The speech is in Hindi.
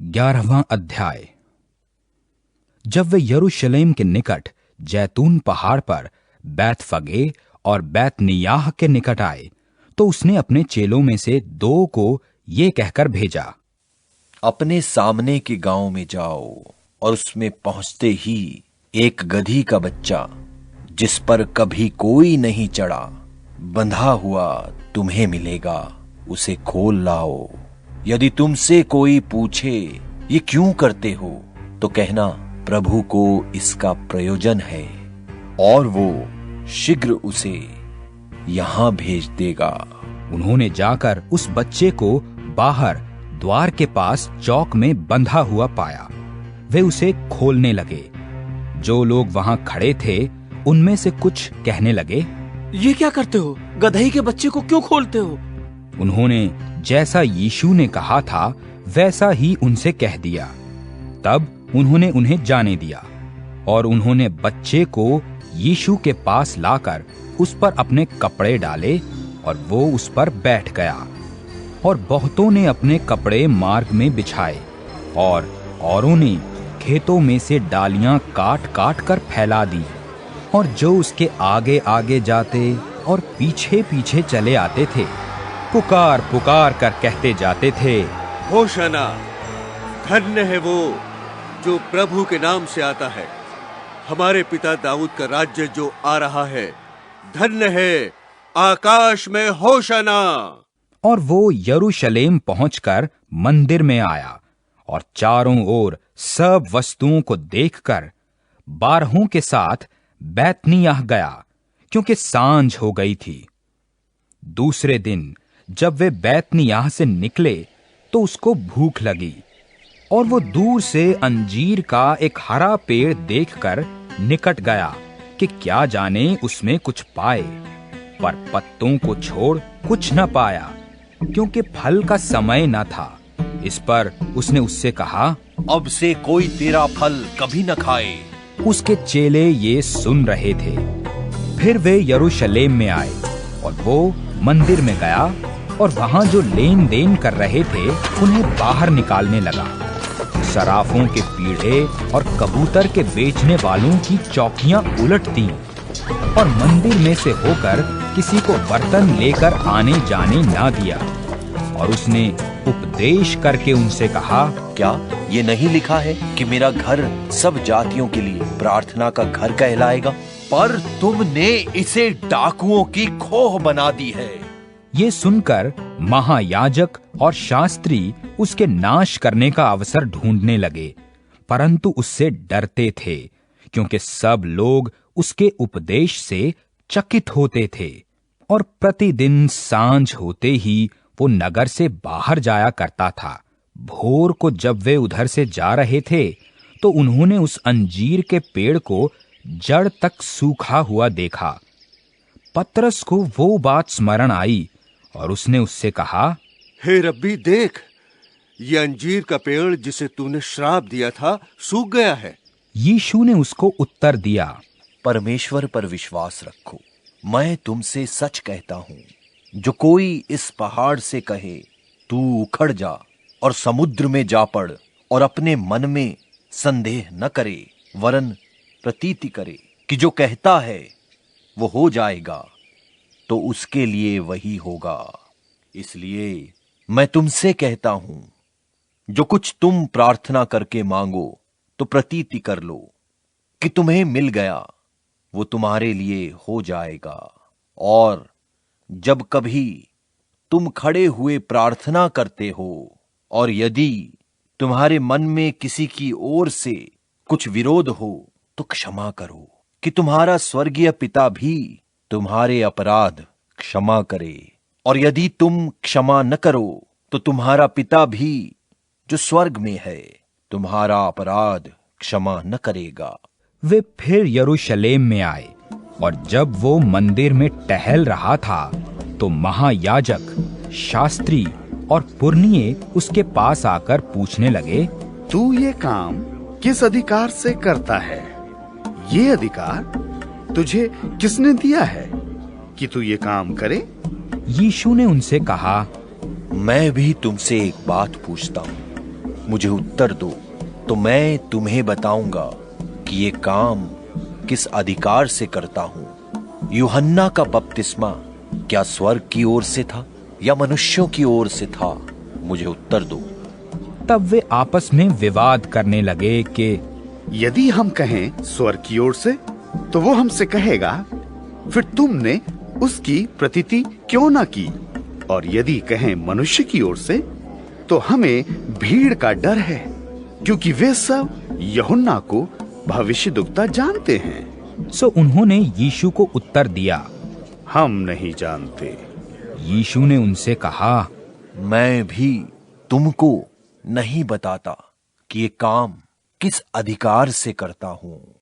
11वां अध्याय। जब वे यरूशलेम के निकट जैतून पहाड़ पर बैतफगे और बैतनियाह के निकट आए, तो उसने अपने चेलों में से 2 को ये कहकर भेजा, अपने सामने के गांव में जाओ और उसमें पहुंचते ही एक गधी का बच्चा जिस पर कभी कोई नहीं चढ़ा, बंधा हुआ तुम्हें मिलेगा, उसे खोल लाओ। यदि तुमसे कोई पूछे ये क्यों करते हो, तो कहना प्रभु को इसका प्रयोजन है और वो शीघ्र उसे यहां भेज देगा। उन्होंने जाकर उस बच्चे को बाहर द्वार के पास चौक में बंधा हुआ पाया। वे उसे खोलने लगे। जो लोग वहां खड़े थे उनमें से कुछ कहने लगे, ये क्या करते हो? गदही के बच्चे को क्यों खोलते हो? उन्होंने जैसा यीशु ने कहा था वैसा ही उनसे कह दिया। तब उन्होंने उन्हें जाने दिया और उन्होंने बच्चे को यीशु के पास लाकर उस पर अपने कपड़े डाले और वो उस पर बैठ गया। और बहुतों ने अपने कपड़े मार्ग में बिछाए और औरों ने खेतों में से डालियां काट काट कर फैला दी। और जो उसके आगे आगे जाते और पीछे पीछे चले आते थे, पुकार पुकार कर कहते जाते थे, होशाना, धन्य है वो जो प्रभु के नाम से आता है, हमारे पिता दाऊद का राज्य जो आ रहा है, धन्य है, आकाश में होशाना। और वो यरूशलेम पहुंचकर मंदिर में आया और चारों ओर सब वस्तुओं को देखकर 12 के साथ बैतनियाह गया, क्योंकि सांझ हो गई थी। दूसरे दिन जब वे बैतनियाह से निकले तो उसको भूख लगी और वो दूर से अंजीर का एक हरा पेड़ देखकर निकट गया कि क्या जाने उसमें कुछ पाए, पर पत्तों को छोड़ कुछ न पाया, क्योंकि फल का समय न था। इस पर उसने उससे कहा, अब से कोई तेरा फल कभी न खाए। उसके चेले ये सुन रहे थे। फिर वे यरूशलेम में आए और वो मंदिर में गया और वहां जो लेन देन कर रहे थे उन्हें बाहर निकालने लगा। सराफों के पीढ़े और कबूतर के बेचने वालों की चौकियां उलट दी और मंदिर में से होकर किसी को बर्तन लेकर आने जाने ना दिया। और उसने उपदेश करके उनसे कहा, क्या ये नहीं लिखा है कि मेरा घर सब जातियों के लिए प्रार्थना का घर कहलाएगा? पर तुमने इसे डाकुओं की खोह बना दी है। ये सुनकर महायाजक और शास्त्री उसके नाश करने का अवसर ढूंढने लगे, परंतु उससे डरते थे, क्योंकि सब लोग उसके उपदेश से चकित होते थे। और प्रतिदिन सांझ होते ही वो नगर से बाहर जाया करता था। भोर को जब वे उधर से जा रहे थे तो उन्होंने उस अंजीर के पेड़ को जड़ तक सूखा हुआ देखा। पतरस को वो बात स्मरण आई और उसने उससे कहा, हे रब्बी, देख, ये अंजीर का पेड़ जिसे तूने श्राप दिया था सूख गया है। यीशु ने उसको उत्तर दिया, परमेश्वर पर विश्वास रखो। मैं तुमसे सच कहता हूं, जो कोई इस पहाड़ से कहे तू उखड़ जा और समुद्र में जा पड़, और अपने मन में संदेह न करे, वरन प्रतीति करे कि जो कहता है वो हो जाएगा, तो उसके लिए वही होगा। इसलिए मैं तुमसे कहता हूं, जो कुछ तुम प्रार्थना करके मांगो तो प्रतीति कर लो कि तुम्हें मिल गया, वो तुम्हारे लिए हो जाएगा। और जब कभी तुम खड़े हुए प्रार्थना करते हो, और यदि तुम्हारे मन में किसी की ओर से कुछ विरोध हो, तो क्षमा करो, कि तुम्हारा स्वर्गीय पिता भी तुम्हारे अपराध क्षमा करे। और यदि तुम क्षमा न करो, तो तुम्हारा पिता भी जो स्वर्ग में है तुम्हारा अपराध क्षमा न करेगा। वे फिर यरूशलेम में आए और जब वो मंदिर में टहल रहा था तो महायाजक, शास्त्री और पुरनिये उसके पास आकर पूछने लगे, तू ये काम किस अधिकार से करता है? ये अधिकार तुझे किसने दिया है कि तू ये काम करे? यीशु ने उनसे कहा, मैं भी तुमसे एक बात पूछता हूं, मुझे उत्तर दो, तो मैं तुम्हें बताऊंगा कि ये काम किस अधिकार से करता हूं। यूहन्ना का बपतिस्मा क्या स्वर्ग की ओर से था या मनुष्यों की ओर से था? मुझे उत्तर दो। तब वे आपस में विवाद करने लगे कि यदि हम कहें स्वर्ग की ओर से, तो वो हमसे कहेगा, फिर तुमने उसकी प्रतीति क्यों ना की? और यदि कहें मनुष्य की ओर से, तो हमें भीड़ का डर है, क्योंकि वे सब यूहन्ना को भविष्यद्वक्ता जानते हैं। सो उन्होंने यीशु को उत्तर दिया, हम नहीं जानते। यीशु ने उनसे कहा, मैं भी तुमको नहीं बताता कि ये काम किस अधिकार से करता हूं।